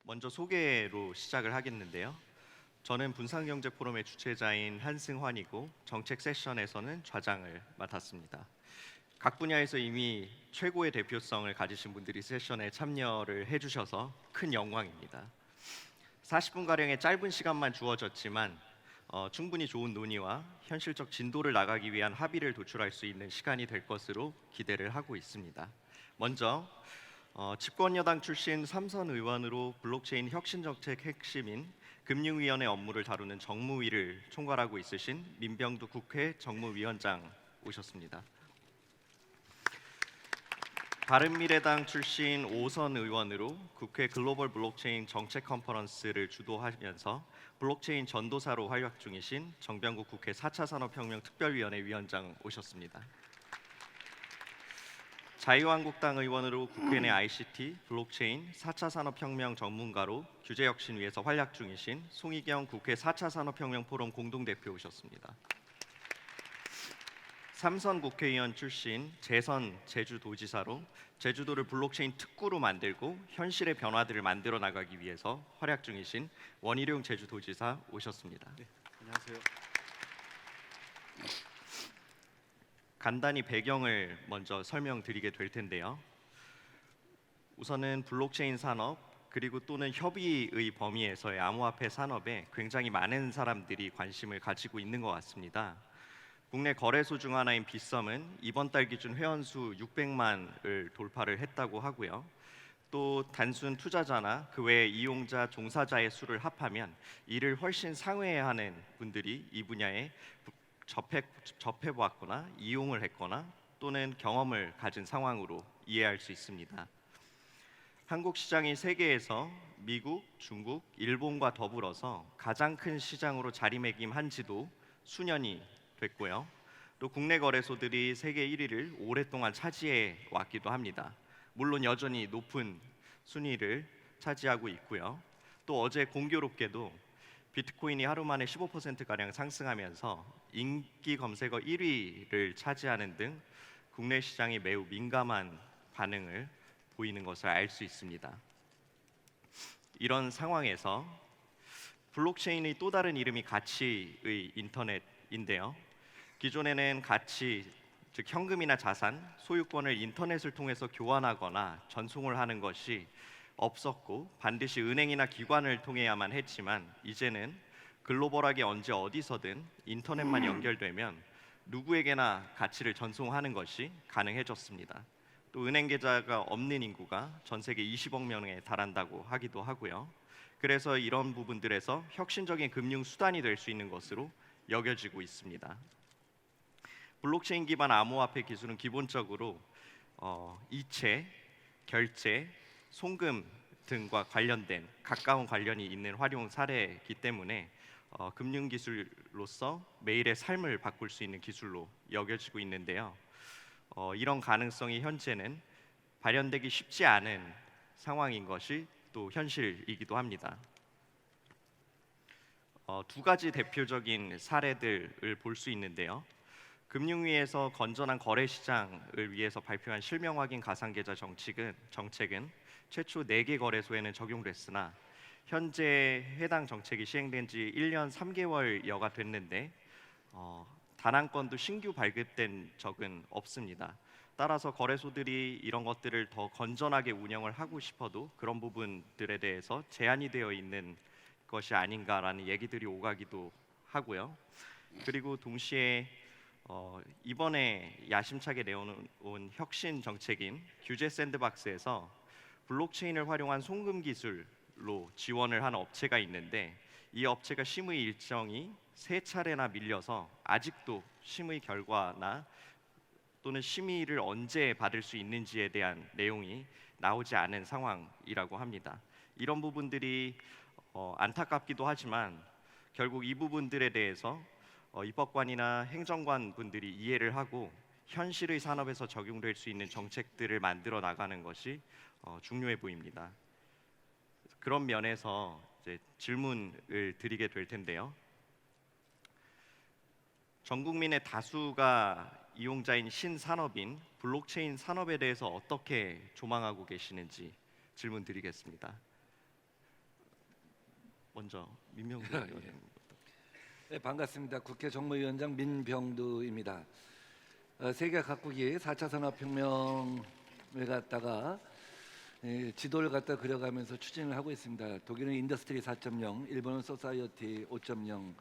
먼저 소개로 시작을 하겠는데요. 저는 분산경제포럼의 주최자인 한승환이고 정책 세션에서는 좌장을 맡았습니다. 각 분야에서 이미 최고의 대표성을 가지신 분들이 세션에 참여를 해주셔서 큰 영광입니다. 40분가량의 짧은 시간만 주어졌지만 충분히 좋은 논의와 현실적 진도를 나가기 위한 합의를 도출할 수 있는 시간이 될 것으로 기대를 하고 있습니다. 먼저 집권여당 출신 3선 의원으로 블록체인 혁신정책 핵심인 금융위원회 업무를 다루는 정무위를 총괄하고 있으신 민병두 국회 정무위원장 오셨습니다. 바른미래당 출신 5선 의원으로 국회 글로벌 블록체인 정책 컨퍼런스를 주도하면서 블록체인 전도사로 활약 중이신 정병국 국회 4차 산업혁명 특별위원회 위원장 오셨습니다. 자유한국당 의원으로 국회 내 ICT, 블록체인, 4차 산업혁명 전문가로 규제혁신위에서 활약 중이신 송희경 국회 4차 산업혁명 포럼 공동대표 오셨습니다. 3선 국회의원 출신 재선 제주도지사로 제주도를 블록체인 특구로 만들고 현실의 변화들을 만들어 나가기 위해서 활약 중이신 원희룡 제주도지사 오셨습니다. 네, 안녕하세요. 간단히 배경을 먼저 설명드리게 될 텐데요. 우선은 블록체인 산업 그리고 또는 협의의 범위에서의 암호화폐 산업에 굉장히 많은 사람들이 관심을 가지고 있는 것 같습니다. 국내 거래소 중 하나인 빗썸은 이번 달 기준 회원수 600만을 돌파를 했다고 하고요. 또 단순 투자자나 그 외 이용자, 종사자의 수를 합하면 이를 훨씬 상회하는 분들이 이 분야에 접해보았거나 이용을 했거나 또는 경험을 가진 상황으로 이해할 수 있습니다. 한국 시장이 세계에서 미국, 중국, 일본과 더불어서 가장 큰 시장으로 자리매김한 지도 수년이 됐고요. 또 국내 거래소들이 세계 1위를 오랫동안 차지해 왔기도 합니다. 물론 여전히 높은 순위를 차지하고 있고요. 또 어제 공교롭게도 비트코인이 하루 만에 15%가량 상승하면서 인기 검색어 1위를 차지하는 등 국내 시장이 매우 민감한 반응을 보이는 것을 알 수 있습니다. 이런 상황에서 블록체인의 또 다른 이름이 가치의 인터넷인데요. 기존에는 가치, 즉 현금이나 자산, 소유권을 인터넷을 통해서 교환하거나 전송을 하는 것이 없었고 반드시 은행이나 기관을 통해야만 했지만 이제는 글로벌하게 언제 어디서든 인터넷만 연결되면 누구에게나 가치를 전송하는 것이 가능해졌습니다. 또 은행 계좌가 없는 인구가 전 세계 20억 명에 달한다고 하기도 하고요. 그래서 이런 부분들에서 혁신적인 금융 수단이 될 수 있는 것으로 여겨지고 있습니다. 블록체인 기반 암호화폐 기술은 기본적으로 이체, 결제, 송금 등과 관련된 가까운 관련이 있는 활용 사례이기 때문에 금융 기술로서 매일의 삶을 바꿀 수 있는 기술로 여겨지고 있는데요. 이런 가능성이 현재는 발현되기 쉽지 않은 상황인 것이 또 현실이기도 합니다. 두 가지 대표적인 사례들을 볼 수 있는데요. 금융위에서 건전한 거래 시장을 위해서 발표한 실명 확인 가상계좌 정책은 최초 4개 거래소에는 적용됐으나 현재 해당 정책이 시행된 지 1년 3개월여가 됐는데 단 한 건도 신규 발급된 적은 없습니다. 따라서 거래소들이 이런 것들을 더 건전하게 운영을 하고 싶어도 그런 부분들에 대해서 제한이 되어 있는 것이 아닌가라는 얘기들이 오가기도 하고요. 그리고 동시에 이번에 야심차게 내어놓은 혁신 정책인 규제 샌드박스에서 블록체인을 활용한 송금 기술로 지원을 한 업체가 있는데 이 업체가 심의 일정이 3차례나 밀려서 아직도 심의 결과나 또는 심의를 언제 받을 수 있는지에 대한 내용이 나오지 않은 상황이라고 합니다. 이런 부분들이 안타깝기도 하지만 결국 이 부분들에 대해서 입법관이나 행정관 분들이 이해를 하고 현실의 산업에서 적용될 수 있는 정책들을 만들어 나가는 것이 중요해 보입니다. 그런 면에서 이제 질문을 드리게 될 텐데요. 전 국민의 다수가 이용자인 신산업인 블록체인 산업에 대해서 어떻게 조망하고 계시는지 질문 드리겠습니다. 먼저 민병두 의원님. 네, 반갑습니다. 국회 정무위원장 민병두입니다. 세계 각국이 4차 산업혁명을 갖다가 지도를 갖다 그려가면서 추진을 하고 있습니다. 독일은 인더스트리 4.0, 일본은 소사이어티 5.0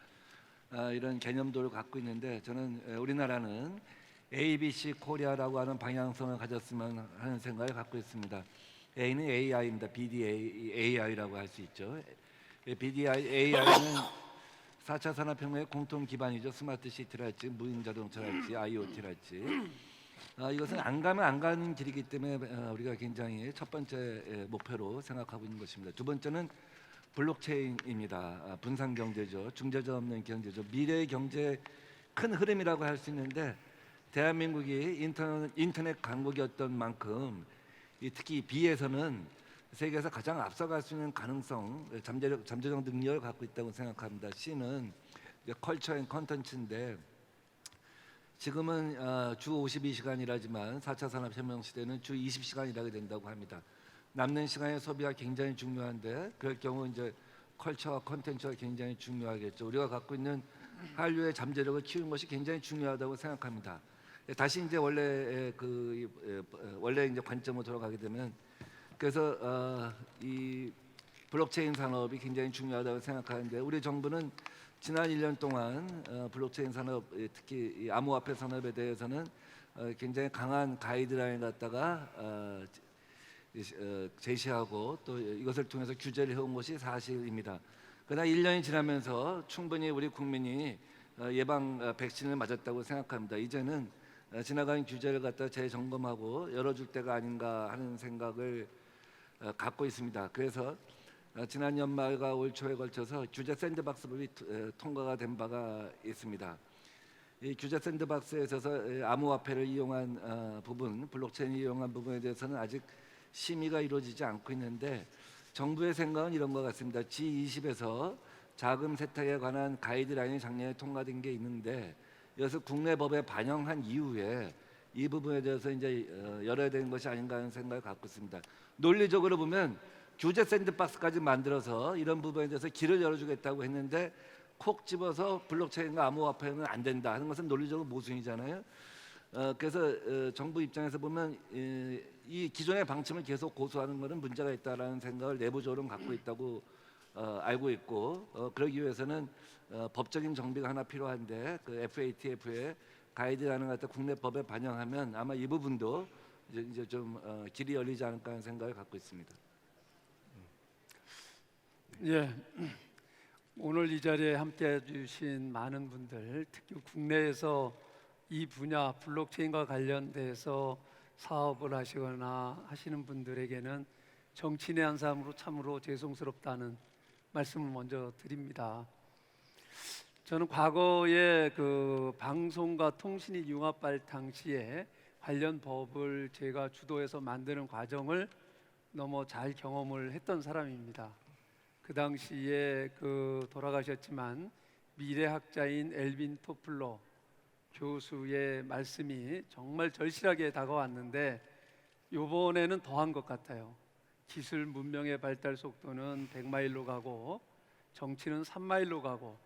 이런 개념도를 갖고 있는데 저는 우리나라는 ABC 코리아라고 하는 방향성을 가졌으면 하는 생각을 갖고 있습니다. A는 AI입니다. BDAI라고 할 수 있죠. BDAI는 4차 산업혁명의 공통 기반이죠. 스마트 시티랄지 무인 자동차랄지 IoT랄지 이것은 안 가면 안 가는 길이기 때문에 우리가 굉장히 첫 번째 목표로 생각하고 있는 것입니다. 두 번째는 블록체인입니다. 분산 경제죠. 중재자 없는 경제죠. 미래의 경제의 큰 흐름이라고 할 수 있는데 대한민국이 인터넷 강국이었던 만큼 특히 B에서는 세계에서 가장 앞서갈 수 있는 가능성, 잠재적 능력을 갖고 있다고 생각합니다. C는 컬처 앤 컨텐츠인데 지금은 주 52시간이라지만 4차 산업혁명 시대는 주 20시간 일하게 된다고 합니다. 남는 시간의 소비가 굉장히 중요한데 그럴 경우 이제 컬처와 컨텐츠가 굉장히 중요하겠죠. 우리가 갖고 있는 한류의 잠재력을 키우는 것이 굉장히 중요하다고 생각합니다. 다시 이제 원래 이제 관점으로 돌아가게 되면 그래서 이 블록체인 산업이 굉장히 중요하다고 생각하는데 우리 정부는 지난 1년 동안 블록체인 산업 특히 이 암호화폐 산업에 대해서는 굉장히 강한 가이드라인을 갖다가 제시하고 또 이것을 통해서 규제를 해온 것이 사실입니다. 그러나 1년이 지나면서 충분히 우리 국민이 예방 백신을 맞았다고 생각합니다. 이제는 지나간 규제를 갖다 재점검하고 열어줄 때가 아닌가 하는 생각을 갖고 있습니다. 그래서 지난 연말과 올 초에 걸쳐서 규제 샌드박스법이 통과가 된 바가 있습니다. 이 규제 샌드박스에 있어서 암호화폐를 이용한 부분, 블록체인을 이용한 부분에 대해서는 아직 심의가 이루어지지 않고 있는데 정부의 생각은 이런 것 같습니다. G20에서 자금 세탁에 관한 가이드라인이 작년에 통과된 게 있는데 이것을 국내 법에 반영한 이후에 이 부분에 대해서 이제 열어야 되는 것이 아닌가 하는 생각을 갖고 있습니다. 논리적으로 보면 규제 샌드박스까지 만들어서 이런 부분에 대해서 길을 열어주겠다고 했는데 콕 집어서 블록체인과 암호화폐는 안 된다 하는 것은 논리적으로 모순이잖아요. 그래서 정부 입장에서 보면 이 기존의 방침을 계속 고수하는 것은 문제가 있다라는 생각을 내부적으로 갖고 있다고 알고 있고 그러기 위해서는 법적인 정비가 하나 필요한데 그 FATF의 가이드라인을 갖다 국내 법에 반영하면 아마 이 부분도 이제 좀 길이 열리지 않을까 하는 생각을 갖고 있습니다. 예, 오늘 이 자리에 함께해 주신 많은 분들, 특히 국내에서 이 분야 블록체인과 관련돼서 사업을 하시거나 하시는 분들에게는 정치인의 한 사람으로 참으로 죄송스럽다는 말씀을 먼저 드립니다. 저는 과거에 그 방송과 통신이 융합할 당시에 관련 법을 제가 주도해서 만드는 과정을 너무 잘 경험을 했던 사람입니다. 그 당시에 그 돌아가셨지만 미래학자인 엘빈 토플러 교수의 말씀이 정말 절실하게 다가왔는데 이번에는 더한 것 같아요. 기술 문명의 발달 속도는 100마일로 가고 정치는 3마일로 가고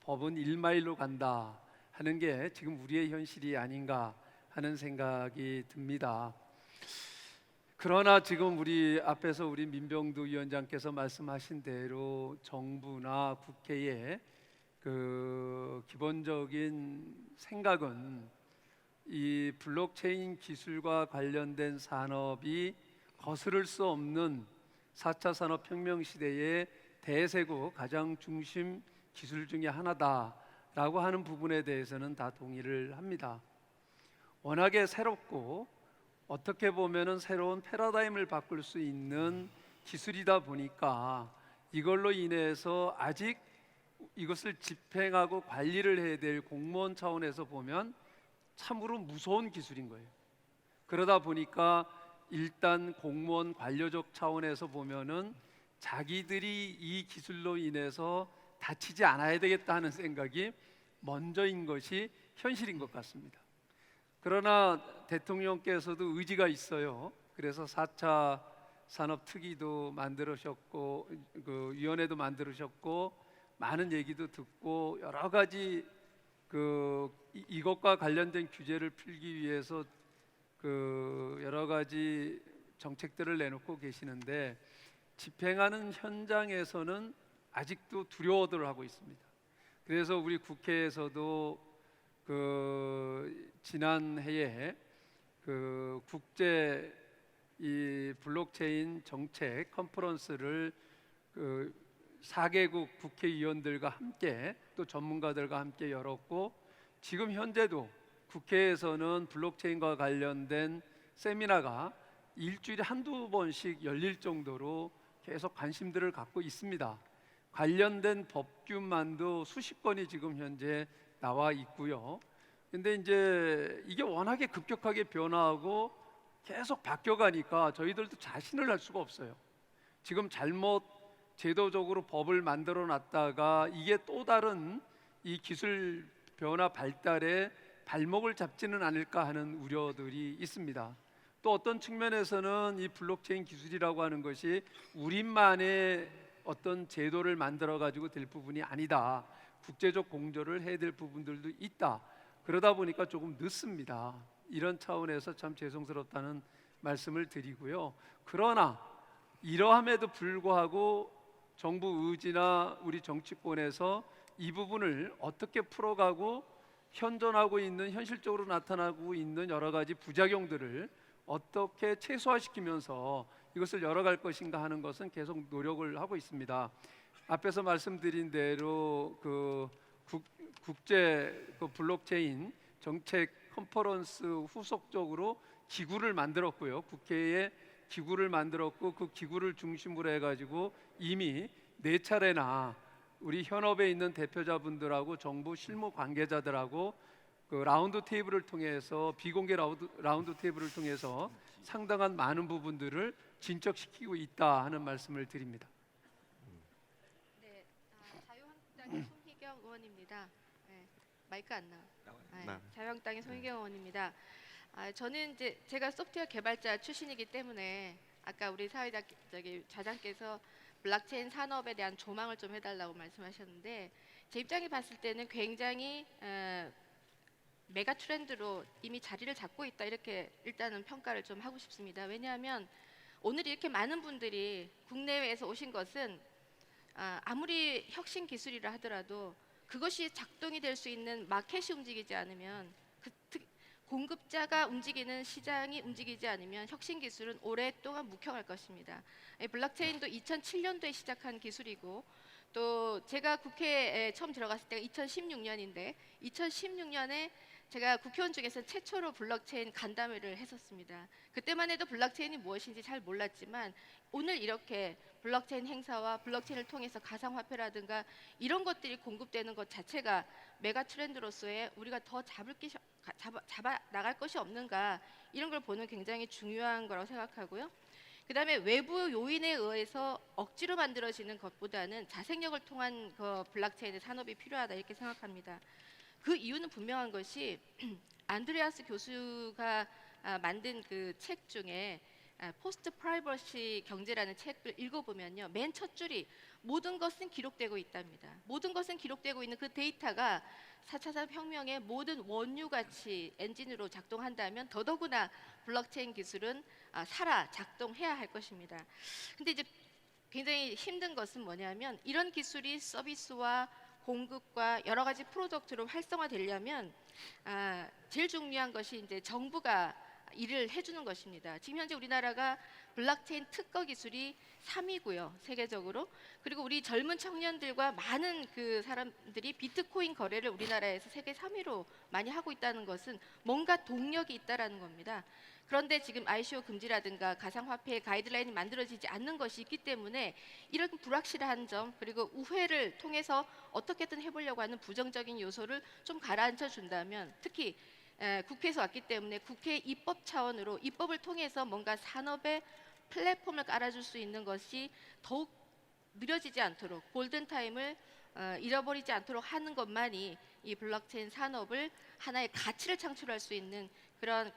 법은 1마일로 간다 하는 게 지금 우리의 현실이 아닌가 하는 생각이 듭니다. 그러나 지금 우리 앞에서 우리 민병두 위원장께서 말씀하신 대로 정부나 국회의 그 기본적인 생각은 이 블록체인 기술과 관련된 산업이 거스를 수 없는 4차 산업혁명 시대의 대세고 가장 중심 기술 중에 하나다라고 하는 부분에 대해서는 다 동의를 합니다. 워낙에 새롭고 어떻게 보면은 새로운 패러다임을 바꿀 수 있는 기술이다 보니까 이걸로 인해서 아직 이것을 집행하고 관리를 해야 될 공무원 차원에서 보면 참으로 무서운 기술인 거예요. 그러다 보니까 일단 공무원 관료적 차원에서 보면은 자기들이 이 기술로 인해서 다치지 않아야 되겠다 하는 생각이 먼저인 것이 현실인 것 같습니다. 그러나 대통령께서도 의지가 있어요. 그래서 4차 산업특위도 만들으셨고 그 위원회도 만들으셨고 많은 얘기도 듣고 여러 가지 이것과 관련된 규제를 풀기 위해서 그 여러 가지 정책들을 내놓고 계시는데 집행하는 현장에서는 아직도 두려워들 하고 있습니다. 그래서 우리 국회에서도 그 지난해에 그 국제 이 블록체인 정책 컨퍼런스를 그 4개국 국회의원들과 함께 또 전문가들과 함께 열었고 지금 현재도 국회에서는 블록체인과 관련된 세미나가 일주일에 한두 번씩 열릴 정도로 계속 관심들을 갖고 있습니다. 관련된 법규만도 수십 건이 지금 현재 나와 있고요. 근데 이제 이게 워낙에 급격하게 변화하고 계속 바뀌어가니까 저희들도 자신을 할 수가 없어요. 지금 잘못 제도적으로 법을 만들어 놨다가 이게 또 다른 이 기술 변화 발달에 발목을 잡지는 않을까 하는 우려들이 있습니다. 또 어떤 측면에서는 이 블록체인 기술이라고 하는 것이 우리만의 어떤 제도를 만들어 가지고 될 부분이 아니다. 국제적 공조를 해야 될 부분들도 있다. 그러다 보니까 조금 늦습니다. 이런 차원에서 참 죄송스럽다는 말씀을 드리고요. 그러나 이러함에도 불구하고 정부 의지나 우리 정치권에서 이 부분을 어떻게 풀어가고 현존하고 있는 현실적으로 나타나고 있는 여러 가지 부작용들을 어떻게 최소화시키면서 이것을 열어갈 것인가 하는 것은 계속 노력을 하고 있습니다. 앞에서 말씀드린 대로 국제 블록체인 정책 컨퍼런스 후속적으로 기구를 만들었고요. 국회에 기구를 만들었고 그 기구를 중심으로 해가지고 이미 4차례나 우리 현업에 있는 대표자분들하고 정부 실무 관계자들하고 그 라운드 테이블을 통해서 비공개 라운드 테이블을 통해서 상당한 많은 부분들을 진척시키고 있다 하는 말씀을 드립니다. 네, 자유한국당의 송희경 의원입니다. 네, 마이크 안 나와. 네. 자유한국당의 송희경 의원입니다. 저는 이제 제가 소프트웨어 개발자 출신이기 때문에 아까 우리 사회자 좌장께서 블록체인 산업에 대한 조망을 좀 해달라고 말씀하셨는데 제 입장에 봤을 때는 굉장히 메가 트렌드로 이미 자리를 잡고 있다 이렇게 일단은 평가를 좀 하고 싶습니다. 왜냐하면 오늘 이렇게 많은 분들이 국내외에서 오신 것은 아무리 혁신 기술이라 하더라도 그것이 작동이 될 수 있는 마켓이 움직이지 않으면 공급자가 움직이는 시장이 움직이지 않으면 혁신 기술은 오랫동안 묵혀갈 것입니다. 블록체인도 2007년도에 시작한 기술이고 또 제가 국회에 처음 들어갔을 때가 2016년인데 2016년에 제가 국회의원 중에서 최초로 블록체인 간담회를 했었습니다. 그때만 해도 블록체인이 무엇인지 잘 몰랐지만 오늘 이렇게 블록체인 행사와 블록체인을 통해서 가상화폐라든가 이런 것들이 공급되는 것 자체가 메가 트렌드로서의 우리가 더 잡아 나갈 것이 없는가 이런 걸 보는 굉장히 중요한 거라고 생각하고요. 그다음에 외부 요인에 의해서 억지로 만들어지는 것보다는 자생력을 통한 블록체인의 산업이 필요하다 이렇게 생각합니다. 그 이유는 분명한 것이 안드레아스 교수가 만든 그 책 중에 포스트 프라이버시 경제라는 책을 읽어보면요. 맨 첫 줄이 모든 것은 기록되고 있답니다. 모든 것은 기록되고 있는 그 데이터가 4차 산업혁명의 모든 원유가치 엔진으로 작동한다면 더더구나 블록체인 기술은 작동해야 할 것입니다. 근데 이제 굉장히 힘든 것은 뭐냐면 이런 기술이 서비스와 공급과 여러 가지 프로덕트로 활성화되려면 제일 중요한 것이 이제 정부가 일을 해주는 것입니다. 지금 현재 우리나라가 블록체인 특허 기술이 3위고요, 세계적으로. 그리고 우리 젊은 청년들과 많은 그 사람들이 비트코인 거래를 우리나라에서 세계 3위로 많이 하고 있다는 것은 뭔가 동력이 있다라는 겁니다. 그런데 지금 ICO 금지라든가 가상화폐 가이드라인이 만들어지지 않는 것이 있기 때문에 이런 불확실한 점 그리고 우회를 통해서 어떻게든 해보려고 하는 부정적인 요소를 좀 가라앉혀 준다면 특히 국회에서 왔기 때문에 국회 입법 차원으로 입법을 통해서 뭔가 산업의 플랫폼을 깔아줄 수 있는 것이 더욱 느려지지 않도록 골든타임을 잃어버리지 않도록 하는 것만이 이 블록체인 산업을 하나의 가치를 창출할 수 있는 그런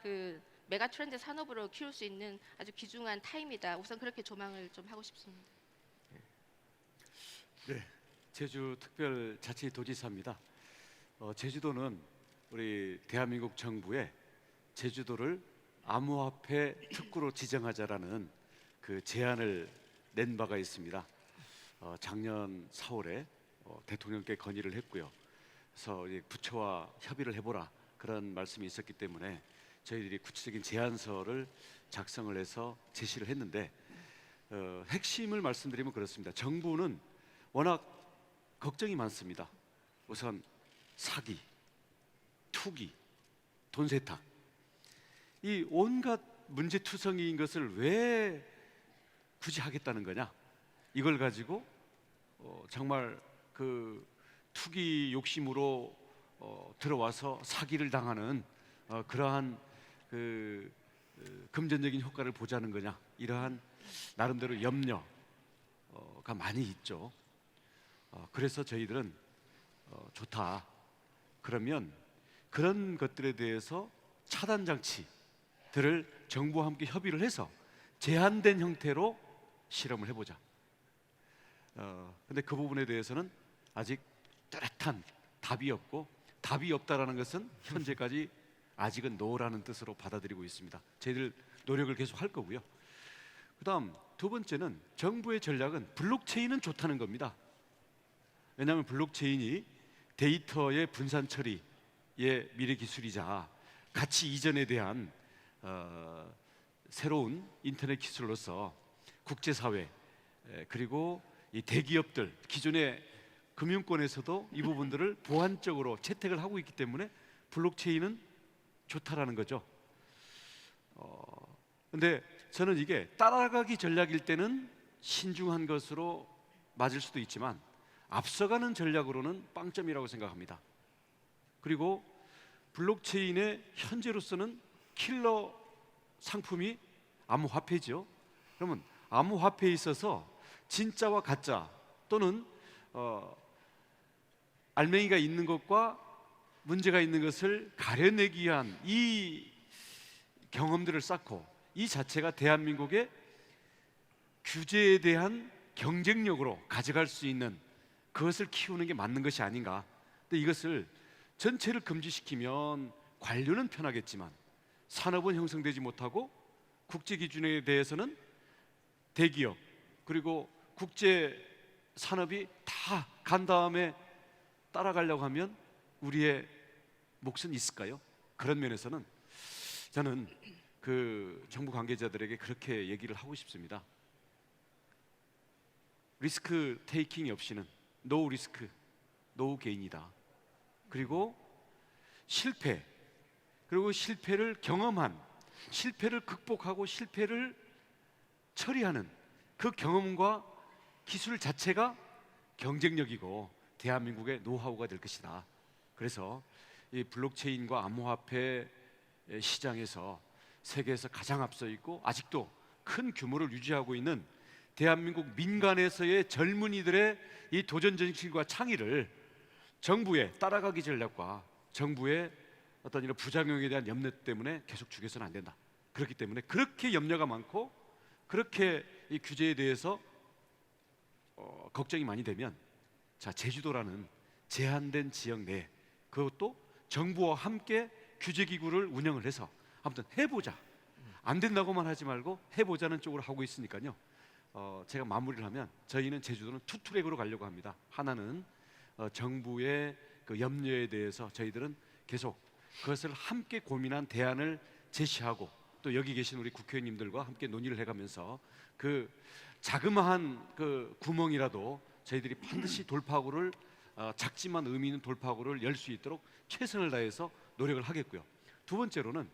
메가 트렌드 산업으로 키울 수 있는 아주 귀중한 타임이다. 우선 그렇게 조망을 좀 하고 싶습니다. 네, 제주특별자치도지사입니다. 제주도는 우리 대한민국 정부의 제주도를 암호화폐 특구로 지정하자라는 그 제안을 낸 바가 있습니다. 작년 4월에 대통령께 건의를 했고요. 그래서 이 부처와 협의를 해보라 그런 말씀이 있었기 때문에 저희들이 구체적인 제안서를 작성을 해서 제시를 했는데 핵심을 말씀드리면 그렇습니다. 정부는 워낙 걱정이 많습니다. 우선 사기, 투기, 돈 세탁, 이 온갖 문제투성이인 것을 왜 굳이 하겠다는 거냐? 이걸 가지고 정말 그 투기 욕심으로 들어와서 사기를 당하는 그러한 그 금전적인 효과를 보자는 거냐? 이러한 나름대로 염려가 많이 있죠. 그래서 저희들은 좋다. 그러면 그런 것들에 대해서 차단 장치들을 정부와 함께 협의를 해서 제한된 형태로 실험을 해보자. 근데 그 부분에 대해서는 아직 뚜렷한 답이 없고, 답이 없다라는 것은 현재까지 아직은 노라는 뜻으로 받아들이고 있습니다. 저희들 노력을 계속 할 거고요. 그다음 두 번째는 정부의 전략은 블록체인은 좋다는 겁니다. 왜냐하면 블록체인이 데이터의 분산 처리의 미래 기술이자 가치 이전에 대한 새로운 인터넷 기술로서 국제사회 그리고 이 대기업들 기존의 금융권에서도 이 부분들을 보완적으로 채택을 하고 있기 때문에 블록체인은 좋다라는 거죠. 근데 저는 이게 따라가기 전략일 때는 신중한 것으로 맞을 수도 있지만 앞서가는 전략으로는 빵점이라고 생각합니다. 그리고 블록체인의 현재로서는 킬러 상품이 암호화폐죠. 그러면 암호화폐에 있어서 진짜와 가짜 또는 알맹이가 있는 것과 문제가 있는 것을 가려내기 위한 이 경험들을 쌓고 이 자체가 대한민국의 규제에 대한 경쟁력으로 가져갈 수 있는 그것을 키우는 게 맞는 것이 아닌가. 근데 이것을 전체를 금지시키면 관료는 편하겠지만 산업은 형성되지 못하고 국제 기준에 대해서는 대기업 그리고 국제 산업이 다 간 다음에 따라가려고 하면 우리의 몫은 있을까요? 그런 면에서는 저는 그 정부 관계자들에게 그렇게 얘기를 하고 싶습니다. 리스크 테이킹이 없이는 노 리스크, 노 게인이다. 그리고 실패, 그리고 실패를 경험한, 실패를 극복하고 실패를 처리하는 그 경험과 기술 자체가 경쟁력이고 대한민국의 노하우가 될 것이다. 그래서 이 블록체인과 암호화폐 시장에서 세계에서 가장 앞서 있고 아직도 큰 규모를 유지하고 있는 대한민국 민간에서의 젊은이들의 이 도전 정신과 창의를 정부의 따라가기 전략과 정부의 어떤 이런 부작용에 대한 염려 때문에 계속 죽여서는 안 된다. 그렇기 때문에 그렇게 염려가 많고 그렇게 이 규제에 대해서 걱정이 많이 되면 자 제주도라는 제한된 지역 내 그것도 정부와 함께 규제기구를 운영을 해서 아무튼 해보자. 안 된다고만 하지 말고 해보자는 쪽으로 하고 있으니까요. 제가 마무리를 하면 저희는 제주도는 투 트랙으로 가려고 합니다. 하나는 정부의 그 염려에 대해서 저희들은 계속 그것을 함께 고민한 대안을 제시하고 또 여기 계신 우리 국회의원님들과 함께 논의를 해가면서 그 자그마한 그 구멍이라도 저희들이 반드시 돌파구를 작지만 의미 있는 돌파구를 열 수 있도록 최선을 다해서 노력을 하겠고요. 두 번째로는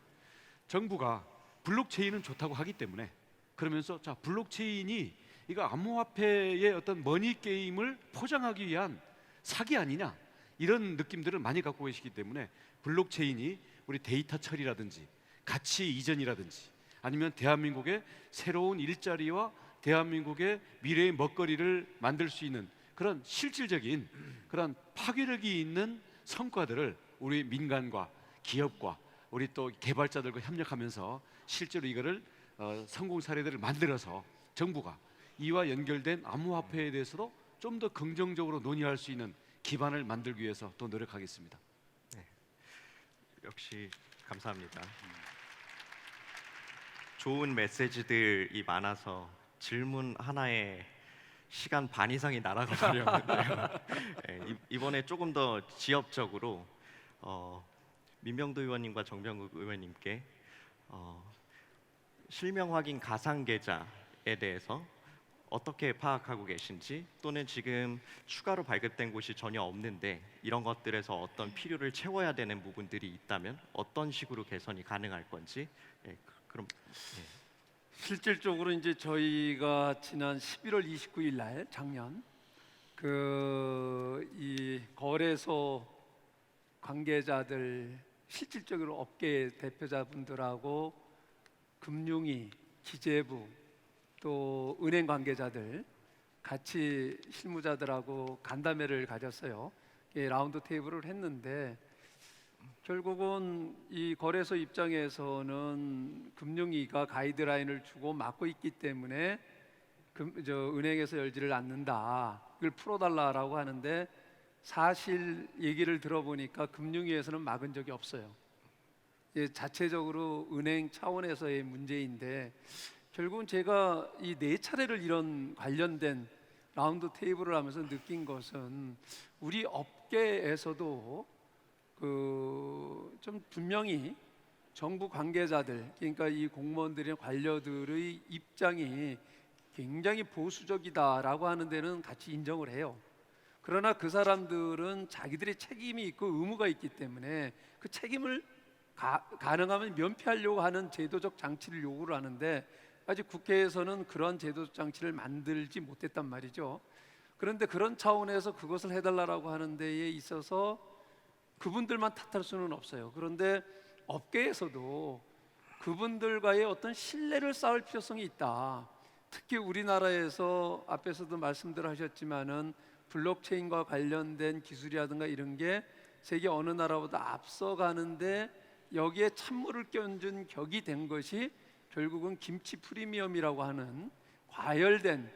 정부가 블록체인은 좋다고 하기 때문에 그러면서 자 블록체인이 이거 암호화폐의 어떤 머니 게임을 포장하기 위한 사기 아니냐 이런 느낌들을 많이 갖고 계시기 때문에 블록체인이 우리 데이터 처리라든지 가치 이전이라든지 아니면 대한민국의 새로운 일자리와 대한민국의 미래의 먹거리를 만들 수 있는 그런 실질적인 그런 파괴력이 있는 성과들을 우리 민간과 기업과 우리 또 개발자들과 협력하면서 실제로 이거를 성공 사례들을 만들어서 정부가 이와 연결된 암호화폐에 대해서도 좀 더 긍정적으로 논의할 수 있는 기반을 만들기 위해서 또 노력하겠습니다. 역시 감사합니다. 좋은 메시지들이 많아서 질문 하나에 시간 반 이상이 날아가 버렸는데요. 네, 이번에 조금 더 지역적으로 민병도 의원님과 정병국 의원님께 실명 확인 가상 계좌에 대해서 어떻게 파악하고 계신지, 또는 지금 추가로 발급된 곳이 전혀 없는데 이런 것들에서 어떤 필요를 채워야 되는 부분들이 있다면 어떤 식으로 개선이 가능할 건지. 그럼 실질적으로 이제 저희가 지난 11월 29일 날 작년 이 거래소 관계자들, 실질적으로 업계 대표자분들하고 금융위, 기재부, 또 은행 관계자들 같이 실무자들하고 간담회를 가졌어요. 라운드 테이블을 했는데 결국은 이 거래소 입장에서는 금융위가 가이드라인을 주고 막고 있기 때문에 은행에서 열지를 않는다, 이걸 풀어달라라고 하는데, 사실 얘기를 들어보니까 금융위에서는 막은 적이 없어요. 자체적으로 은행 차원에서의 문제인데, 결국은 제가 이 4차례를 이런 관련된 라운드 테이블을 하면서 느낀 것은 우리 업계에서도 좀 분명히 정부 관계자들, 그러니까 이 공무원들이나 관료들의 입장이 굉장히 보수적이다라고 하는 데는 같이 인정을 해요. 그러나 그 사람들은 자기들의 책임이 있고 의무가 있기 때문에 그 책임을 가능하면 면피하려고 하는 제도적 장치를 요구를 하는데, 아직 국회에서는 그런 제도적 장치를 만들지 못했단 말이죠. 그런데 그런 차원에서 그것을 해달라고 하는 데에 있어서 그분들만 탓할 수는 없어요. 그런데 업계에서도 그분들과의 어떤 신뢰를 쌓을 필요성이 있다. 특히 우리나라에서 앞에서도 말씀들 하셨지만은 블록체인과 관련된 기술이라든가 이런 게 세계 어느 나라보다 앞서가는데, 여기에 찬물을 끼얹은 격이 된 것이 결국은 김치 프리미엄이라고 하는 과열된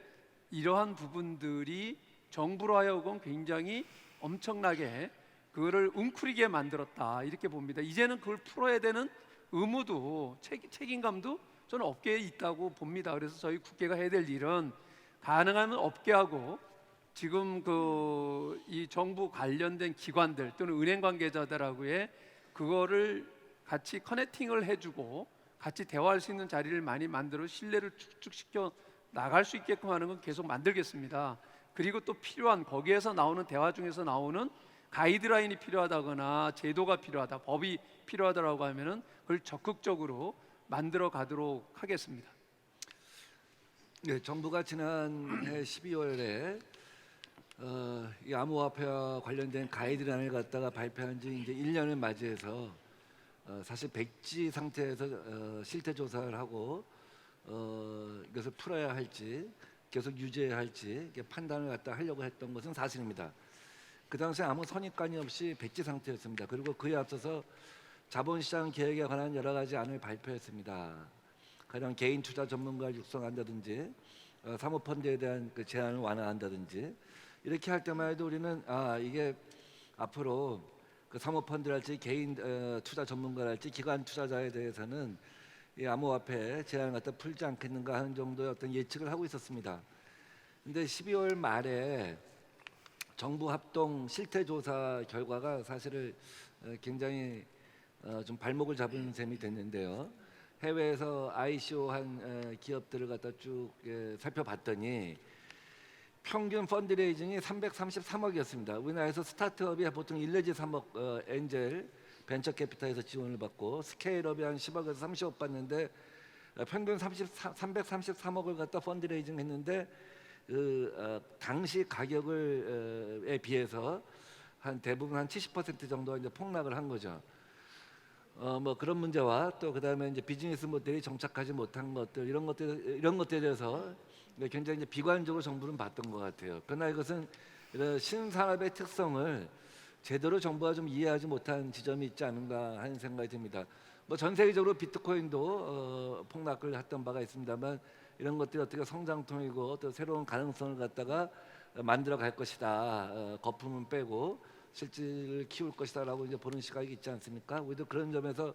이러한 부분들이 정부로 하여금 굉장히 엄청나게 그거를 웅크리게 만들었다, 이렇게 봅니다. 이제는 그걸 풀어야 되는 의무도 책임감도 저는 업계에 있다고 봅니다. 그래서 저희 국회가 해야 될 일은 가능하면 업계하고 지금 이 정부 관련된 기관들 또는 은행 관계자들하고의 그거를 같이 커넥팅을 해주고 같이 대화할 수 있는 자리를 많이 만들어 신뢰를 축축시켜 나갈 수 있게끔 하는 건 계속 만들겠습니다. 그리고 또 필요한, 거기에서 나오는 대화 중에서 나오는 가이드라인이 필요하다거나 제도가 필요하다, 법이 필요하다라고 하면은 그걸 적극적으로 만들어 가도록 하겠습니다. 네, 정부가 지난해 12월에 이 암호화폐와 관련된 가이드라인을 갖다가 발표한 지 이제 1년을 맞이해서 사실 백지 상태에서 실태 조사를 하고 이것을 풀어야 할지 계속 유지해야 할지 이렇게 판단을 갖다 하려고 했던 것은 사실입니다. 그 당시에 아무 선입관이 없이 백지 상태였습니다. 그리고 그에 앞서서 자본시장 계획에 관한 여러 가지 안을 발표했습니다. 가령 개인 투자 전문가를 육성한다든지 사모펀드에 대한 그 제한을 완화한다든지, 이렇게 할 때만 해도 우리는 이게 앞으로 그 사모펀드랄지 개인 투자 전문가랄지 기관 투자자에 대해서는 이 암호화폐 제한을 갖다 풀지 않겠는가 하는 정도의 어떤 예측을 하고 있었습니다. 근데 12월 말에 정부 합동 실태조사 결과가 사실을 굉장히 좀 발목을 잡은 셈이 됐는데요. 해외에서 ICO 한 기업들을 갖다 쭉 살펴봤더니 평균 펀드레이징이 333억이었습니다. 우리나라에서 스타트업이 보통 1 내지 3억 엔젤 벤처 캐피탈에서 지원을 받고, 스케일업이 한 10억에서 30억 받는데 평균 333억을 갖다 펀드레이징 했는데 당시 가격에 비해서 대부분 한 70% 정도 이제 폭락을 한 거죠. 뭐 그런 문제와 또 그다음에 이제 비즈니스 모델이 정착하지 못한 것들, 이런 것들에 대해서 굉장히 이제 비관적으로 정부는 봤던 것 같아요. 그러나 이것은 이런 신산업의 특성을 제대로 정부가 좀 이해하지 못한 지점이 있지 않은가 하는 생각이 듭니다. 뭐 전 세계적으로 비트코인도 폭락을 했던 바가 있습니다만 이런 것들이 어떻게 성장통이고 또 새로운 가능성을 갖다가 만들어 갈 것이다. 거품은 빼고 실질을 키울 것이다라고 이제 보는 시각이 있지 않습니까? 우리도 그런 점에서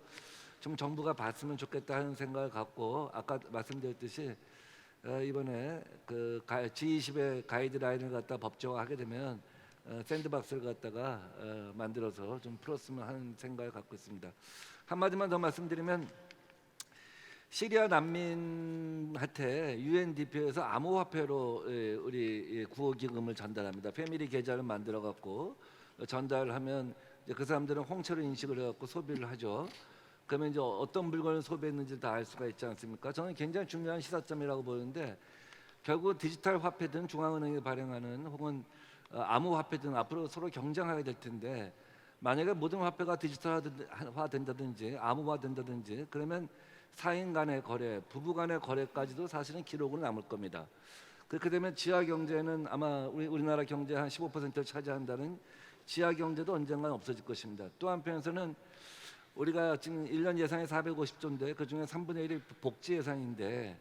좀 정부가 봤으면 좋겠다 하는 생각을 갖고 아까 말씀드렸듯이 이번에 그 G20의 가이드라인을 갖다 법정화하게 되면 샌드박스를 갖다가 만들어서 좀 풀었으면 하는 생각을 갖고 있습니다. 한마디만 더 말씀드리면 시리아 난민한테 UNDP에서 암호화폐로 우리 구호 기금을 전달합니다. 패밀리 계좌를 만들어 갖고 전달하면 이제 그 사람들은 홍채로 인식을 해갖고 소비를 하죠. 그러면 이제 어떤 물건을 소비했는지 다 알 수가 있지 않습니까? 저는 굉장히 중요한 시사점이라고 보는데 결국 디지털 화폐든 중앙은행이 발행하는 혹은 암호화폐든 앞으로 서로 경쟁하게 될 텐데 만약에 모든 화폐가 디지털화 된다든지 암호화 된다든지 그러면 사인 간의 거래, 부부 간의 거래까지도 사실은 기록으로 남을 겁니다. 그렇게 되면 지하 경제는 아마 우리나라 경제 한 15%를 차지한다는 지하 경제도 언젠간 없어질 것입니다. 또 한편에서는 우리가 지금 1년 예산이 450조인데 그중에 3분의 1이 복지 예산인데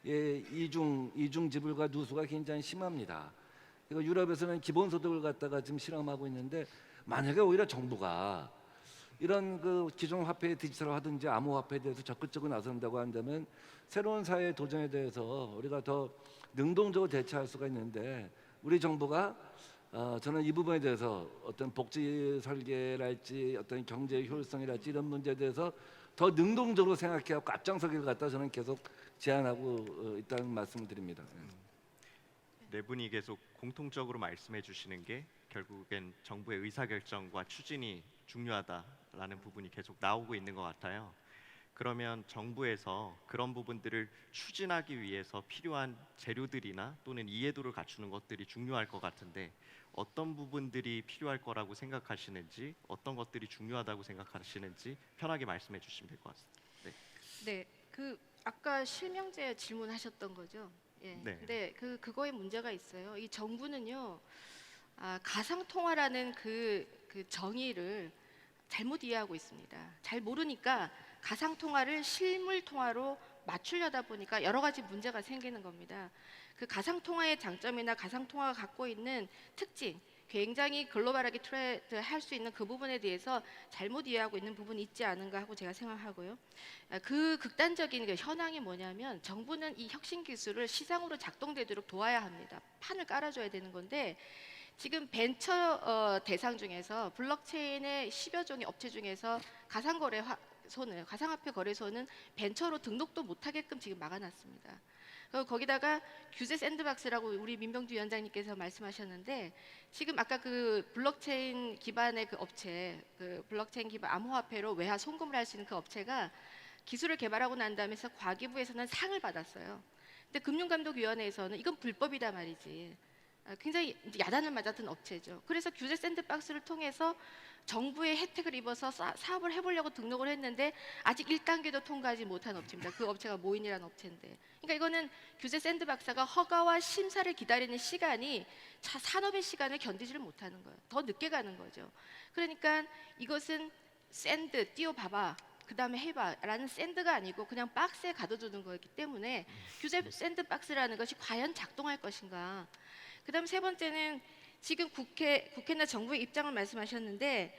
이중 지불과 누수가 굉장히 심합니다. 그리고 유럽에서는 기본소득을 갖다가 지금 실험하고 있는데 만약에 오히려 정부가 이런 그 기존 화폐의 디지털화든지 암호화폐에 대해서 적극적으로 나선다고 한다면 새로운 사회의 도전에 대해서 우리가 더 능동적으로 대처할 수가 있는데 우리 정부가 저는 이 부분에 대해서 어떤 복지 설계랄지 어떤 경제 효율성이랄지 이런 문제에 대해서 더 능동적으로 생각해서 앞장서기를 갖다 저는 계속 제안하고 있다는 말씀을 드립니다. 네 분이 계속 공통적으로 말씀해 주시는 게 결국엔 정부의 의사결정과 추진이 중요하다라는 부분이 계속 나오고 있는 것 같아요. 그러면 정부에서 그런 부분들을 추진하기 위해서 필요한 재료들이나 또는 이해도를 갖추는 것들이 중요할 것 같은데 어떤 부분들이 필요할 거라고 생각하시는지 어떤 것들이 중요하다고 생각하시는지 편하게 말씀해 주시면 될 것 같습니다. 네. 네, 그 아까 실명제 질문하셨던 거죠. 예. 네. 근데 그거에 문제가 있어요. 이 정부는요, 가상통화라는 그 정의를 잘못 이해하고 있습니다. 잘 모르니까 가상통화를 실물통화로 맞추려다 보니까 여러 가지 문제가 생기는 겁니다. 그 가상통화의 장점이나 가상통화가 갖고 있는 특징, 굉장히 글로벌하게 트레이드할 수 있는 그 부분에 대해서 잘못 이해하고 있는 부분이 있지 않은가 하고 제가 생각하고요. 그 극단적인 그 현황이 뭐냐면 정부는 이 혁신 기술을 시장으로 작동되도록 도와야 합니다. 판을 깔아줘야 되는 건데 지금 벤처 대상 중에서 블록체인의 10여 종의 업체 중에서 가상화폐 거래소는 벤처로 등록도 못하게끔 지금 막아놨습니다. 거기다가 규제 샌드박스라고 우리 민병주 위원장님께서 말씀하셨는데 지금 아까 그 블록체인 기반의 그 업체, 그 블록체인 기반 암호화폐로 외화 송금을 할 수 있는 그 업체가 기술을 개발하고 난 다음에서 과기부에서는 상을 받았어요. 근데 금융감독위원회에서는 이건 불법이다 말이지. 굉장히 야단을 맞았던 업체죠. 그래서 규제 샌드박스를 통해서 정부의 혜택을 입어서 사업을 해보려고 등록을 했는데 아직 1단계도 통과하지 못한 업체입니다. 그 업체가 모인이라는 업체인데. 그러니까 이거는 규제 샌드박스가 허가와 심사를 기다리는 시간이 산업의 시간을 견디지를 못하는 거예요. 더 늦게 가는 거죠. 그러니까 이것은 샌드 띄워봐봐. 그 다음에 해봐라는 샌드가 아니고 그냥 박스에 가둬두는 거였기 때문에 규제 샌드박스라는 것이 과연 작동할 것인가. 그 다음 세 번째는 지금 국회나 정부의 입장을 말씀하셨는데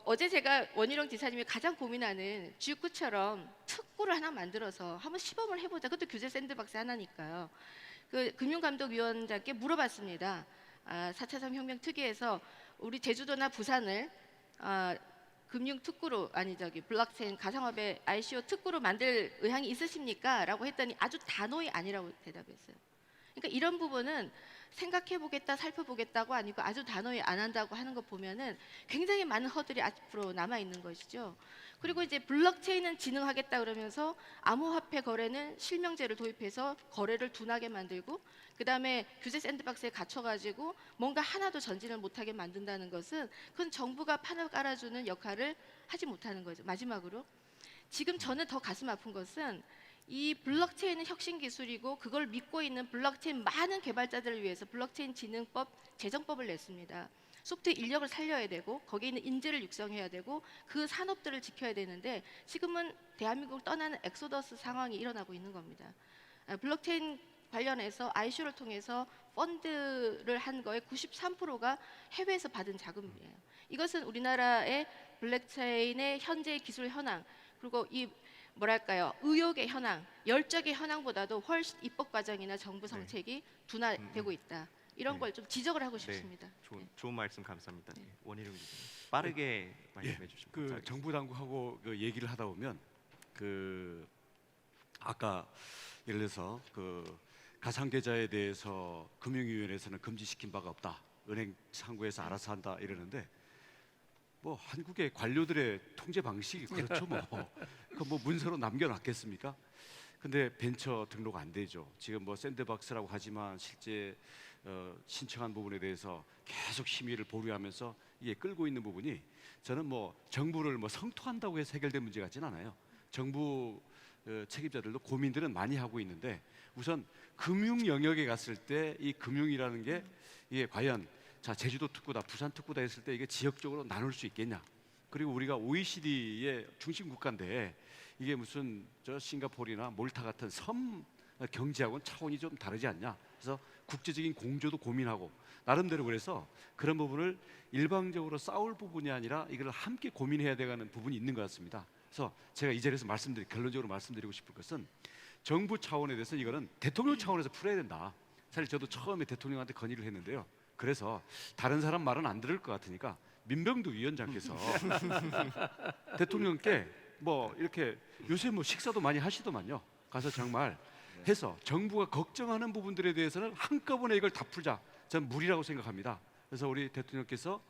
어제 제가 원희룡 지사님이 가장 고민하는 주육구처럼 특구를 하나 만들어서 한번 시범을 해보자. 그것도 규제 샌드박스 하나니까요. 그 금융감독위원장께 물어봤습니다. 4차 산업혁명 특위에서 우리 제주도나 부산을 금융특구로 블록체인 가상화폐 ICO 특구로 만들 의향이 있으십니까? 라고 했더니 아주 단호히 아니라고 대답했어요. 그러니까 이런 부분은 생각해보겠다, 살펴보겠다고 아니고 아주 단호히 안 한다고 하는 거 보면은 굉장히 많은 허들이 앞으로 남아 있는 것이죠. 그리고 이제 블록체인은 진흥하겠다 그러면서 암호화폐 거래는 실명제를 도입해서 거래를 둔하게 만들고 그 다음에 규제 샌드박스에 갇혀가지고 뭔가 하나도 전진을 못하게 만든다는 것은 그건 정부가 판을 깔아주는 역할을 하지 못하는 거죠. 마지막으로 지금 저는 더 가슴 아픈 것은 이 블록체인은 혁신 기술이고 그걸 믿고 있는 블록체인 많은 개발자들을 위해서 블록체인 진흥법 제정법을 냈습니다. 소프트웨어 인력을 살려야 되고 거기에 있는 인재를 육성해야 되고 그 산업들을 지켜야 되는데 지금은 대한민국을 떠나는 엑소더스 상황이 일어나고 있는 겁니다. 블록체인 관련해서 ICO를 통해서 펀드를 한 거에 93%가 해외에서 받은 자금이에요. 이것은 우리나라의 블록체인의 현재의 기술 현황 그리고 이 뭐랄까요 의욕의 현황, 열정의 현황보다도 훨씬 입법 과정이나 정부 정책이 둔화되고 있다. 이런 네. 걸 좀 지적을 하고 싶습니다. 좋은 말씀 감사합니다. 원희룡 기자님 빠르게 말씀해 주시면 그 감사하겠습니다. 정부 당국하고 그 얘기를 하다 보면 그 아까 예를 들어서 그 가상계좌에 대해서 금융위원회에서는 금지시킨 바가 없다. 은행 창구에서 알아서 한다 이러는데 뭐 한국의 관료들의 통제 방식이 그렇죠 뭐. 그 뭐 문서로 남겨놨겠습니까? 근데 벤처 등록 안 되죠. 지금 뭐 샌드박스라고 하지만 실제 신청한 부분에 대해서 계속 심의를 보류하면서 이게 끌고 있는 부분이 저는 뭐 정부를 뭐 성토한다고 해서 해결된 문제 같지는 않아요. 정부 책임자들도 고민들은 많이 하고 있는데 우선 금융 영역에 갔을 때 이 금융이라는 게 이게 과연 자 제주도 특구다 부산 특구다 했을 때 이게 지역적으로 나눌 수 있겠냐. 그리고 우리가 OECD의 중심 국가인데 이게 무슨 저 싱가포르나 몰타 같은 섬 경제하고는 차원이 좀 다르지 않냐. 그래서 국제적인 공조도 고민하고 나름대로 그래서 그런 부분을 일방적으로 싸울 부분이 아니라 이걸 함께 고민해야 되는 부분이 있는 것 같습니다. 그래서 제가 이 자리에서 결론적으로 말씀드리고 싶은 것은 정부 차원에 대해서 이거는 대통령 차원에서 풀어야 된다. 사실 저도 처음에 대통령한테 건의를 했는데요. 그래서 다른 사람 말은 안 들을 것 같으니까 민병두 위원장께서 대통령께 뭐 이렇게 요새 뭐 식사도 많이 하시더만요. 가서 정말 해서 정부가 걱정하는 부분들에 대해서는 한꺼번에 이걸 다 풀자. 저는 무리라고 생각합니다. 그래서 우리 대통령께서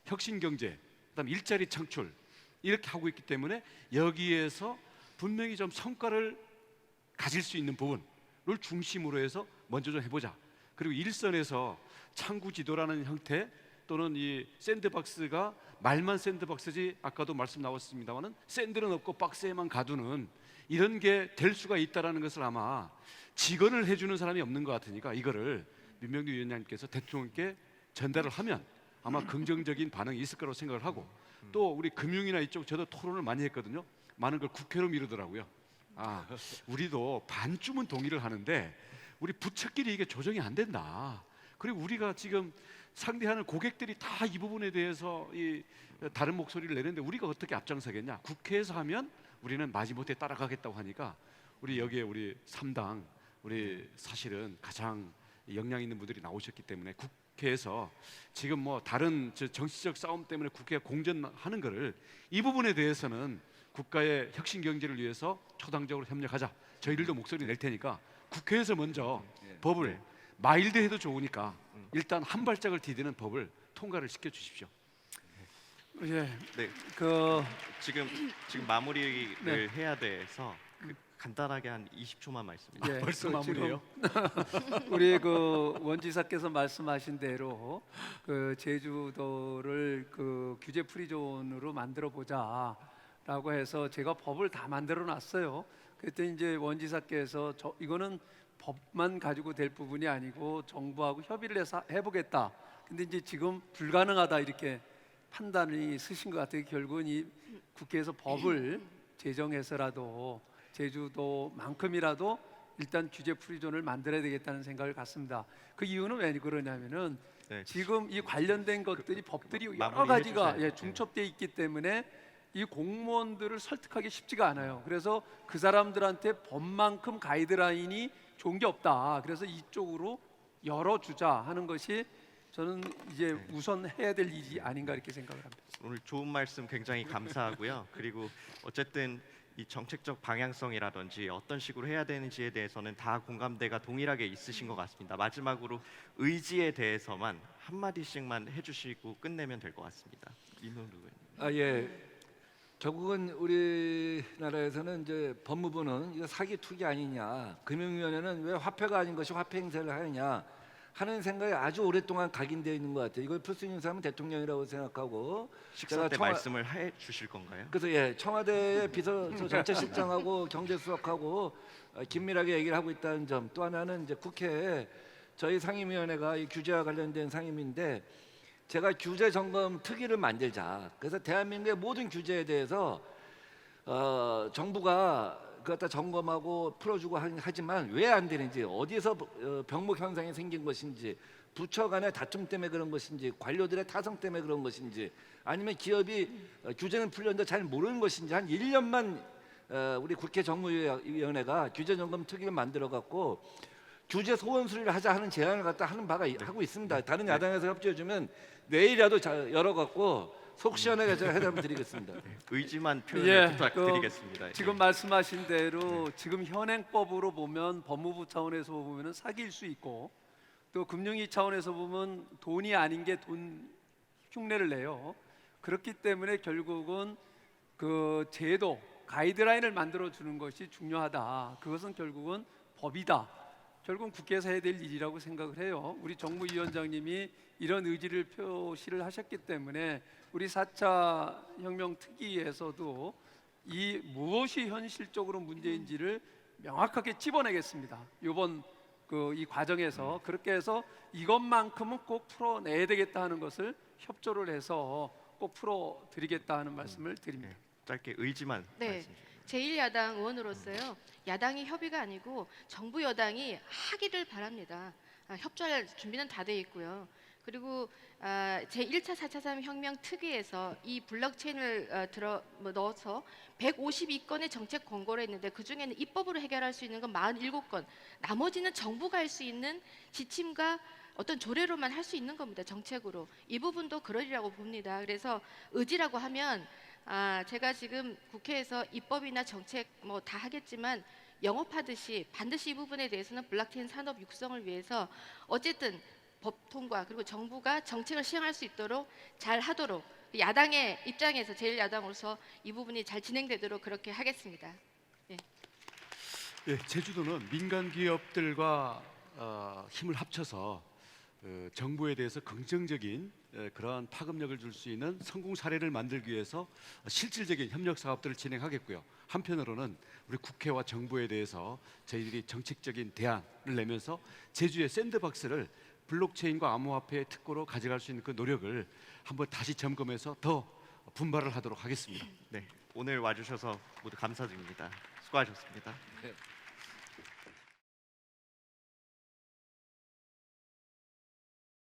혁신 경제, 그다음 일자리 창출 이렇게 하고 있기 때문에 여기에서 분명히 좀 성과를 가질 수 있는 부분을 중심으로 해서 먼저 좀 해보자. 그리고 일선에서 창구 지도라는 형태 또는 이 샌드박스가 말만 샌드박스지 아까도 말씀 나왔습니다만은 샌드는 없고 박스에만 가두는 이런 게 될 수가 있다라는 것을 아마 직언을 해주는 사람이 없는 것 같으니까 이거를 민병두 위원장님께서 대통령께 전달을 하면 아마 긍정적인 반응이 있을 거라고 생각을 하고 또 우리 금융이나 이쪽 저도 토론을 많이 했거든요. 많은 걸 국회로 미루더라고요. 아, 우리도 반쯤은 동의를 하는데 우리 부처끼리 이게 조정이 안 된다. 그리고 우리가 지금 상대하는 고객들이 다 이 부분에 대해서 이 다른 목소리를 내는데 우리가 어떻게 앞장서겠냐? 국회에서 하면 우리는 마지못해 따라가겠다고 하니까 우리 여기에 우리 3당 우리 사실은 가장 역량 있는 분들이 나오셨기 때문에 국회에서 지금 뭐 다른 정치적 싸움 때문에 국회가 공전하는 거를 이 부분에 대해서는 국가의 혁신 경제를 위해서 초당적으로 협력하자. 저희들도 목소리 낼 테니까 국회에서 먼저 법을 마일드해도 좋으니까 일단 한 발짝을 디디는 법을 통과를 시켜 주십시오. 예, 네, 그 지금 마무리를 네. 해야 돼서 간단하게 한 20초만 말씀드립니다. 예, 벌써 그 지금 마무리예요? 우리 그 원지사께서 말씀하신 대로 그 제주도를 그 규제 프리존으로 만들어 보자라고 해서 제가 법을 다 만들어 놨어요. 그때 이제 원지사께서 이거는 법만 가지고 될 부분이 아니고 정부하고 협의를 해서 해보겠다. 근데 이제 지금 불가능하다 이렇게 판단이 쓰신 것 같아요. 결국은 이 국회에서 법을 제정해서라도 제주도만큼이라도 일단 규제 프리존을 만들어야 되겠다는 생각을 갖습니다. 그 이유는 왜 그러냐면은 네. 지금 이 관련된 것들이 법들이 여러 마무리해 가지가 주셔야 돼요. 중첩되어 있기 때문에 이 공무원들을 설득하기 쉽지가 않아요. 그래서 그 사람들한테 법만큼 가이드라인이 좋은 게 없다. 그래서 이쪽으로 열어주자 하는 것이 저는 이제 우선 해야 될 일이 아닌가 이렇게 생각을 합니다. 오늘 좋은 말씀 굉장히 감사하고요. 그리고 어쨌든 이 정책적 방향성이라든지 어떤 식으로 해야 되는지에 대해서는 다 공감대가 동일하게 있으신 것 같습니다. 마지막으로 의지에 대해서만 한 마디씩만 해주시고 끝내면 될 것 같습니다. 이문루 의원님. 아 예. 결국은 우리나라에서는 이제 법무부는 이거 사기 투기 아니냐, 금융위원회는 왜 화폐가 아닌 것이 화폐 행세를 하느냐 하는 생각이 아주 오랫동안 각인되어 있는 것 같아요. 이걸 풀 수 있는 사람은 대통령이라고 생각하고 식사 때 말씀을 해 주실 건가요? 그래서 예, 청와대의 비서소 정책실장하고 경제수석하고 긴밀하게 얘기를 하고 있다는 점. 또 하나는 이제 국회에 저희 상임위원회가 이 규제와 관련된 상임위인데 제가 규제 점검 특위를 만들자. 그래서 대한민국의 모든 규제에 대해서 정부가 그걸 다 점검하고 풀어주고 하지만 왜 안 되는지, 어디서 병목 현상이 생긴 것인지, 부처 간의 다툼 때문에 그런 것인지, 관료들의 타성 때문에 그런 것인지, 아니면 기업이 규제는 풀렸는데 잘 모르는 것인지, 한 1년만 우리 국회 정무위원회가 규제 점검 특위를 만들어 갖고 규제 소원 수리를 하자 하는 제안을 갖다 하는 바가 하고 있습니다. 다른 야당에서 협조해 주면 내일이라도 열어 갖고 속 시원하게 제가 해답을 드리겠습니다. 의지만 표현을 예, 부탁드리겠습니다. 지금 말씀하신 대로 지금 현행법으로 보면 법무부 차원에서 보면은 사기일 수 있고 또 금융위 차원에서 보면 돈이 아닌 게 돈 흉내를 내요. 그렇기 때문에 결국은 그 제도 가이드라인을 만들어 주는 것이 중요하다. 그것은 결국은 법이다. 결국은 국회에서 해야 될 일이라고 생각을 해요. 우리 정무위원장님이 이런 의지를 표시를 하셨기 때문에 우리 4차 혁명 특위에서도 이 무엇이 현실적으로 문제인지를 명확하게 찝어내겠습니다. 이번 이 과정에서 그렇게 해서 이것만큼은 꼭 풀어내야 되겠다 하는 것을 협조를 해서 꼭 풀어드리겠다 하는 말씀을 드립니다. 짧게 의지만 네. 말씀 주세요. 제1야당 의원으로서요. 야당이 협의가 아니고 정부 여당이 하기를 바랍니다. 협조할 준비는 다 돼 있고요. 그리고 제1차 4차 혁명 특위에서 이 블록체인을 넣어서 152건의 정책 권고를 했는데 그중에는 입법으로 해결할 수 있는 건 47건, 나머지는 정부가 할 수 있는 지침과 어떤 조례로만 할 수 있는 겁니다. 정책으로. 이 부분도 그러리라고 봅니다. 그래서 의지라고 하면 제가 지금 국회에서 입법이나 정책 뭐 다 하겠지만 영업하듯이 반드시 이 부분에 대해서는 블록체인 산업 육성을 위해서 어쨌든 법 통과 그리고 정부가 정책을 시행할 수 있도록 잘 하도록 야당의 입장에서 제1야당으로서 이 부분이 잘 진행되도록 그렇게 하겠습니다. 예, 제주도는 민간 기업들과 힘을 합쳐서 정부에 대해서 긍정적인 그러한 파급력을 줄 수 있는 성공 사례를 만들기 위해서 실질적인 협력 사업들을 진행하겠고요. 한편으로는 우리 국회와 정부에 대해서 저희들이 정책적인 대안을 내면서 제주의 샌드박스를 블록체인과 암호화폐의 특구로 가져갈 수 있는 그 노력을 한번 다시 점검해서 더 분발을 하도록 하겠습니다. 네, 오늘 와주셔서 모두 감사드립니다. 수고하셨습니다. 네.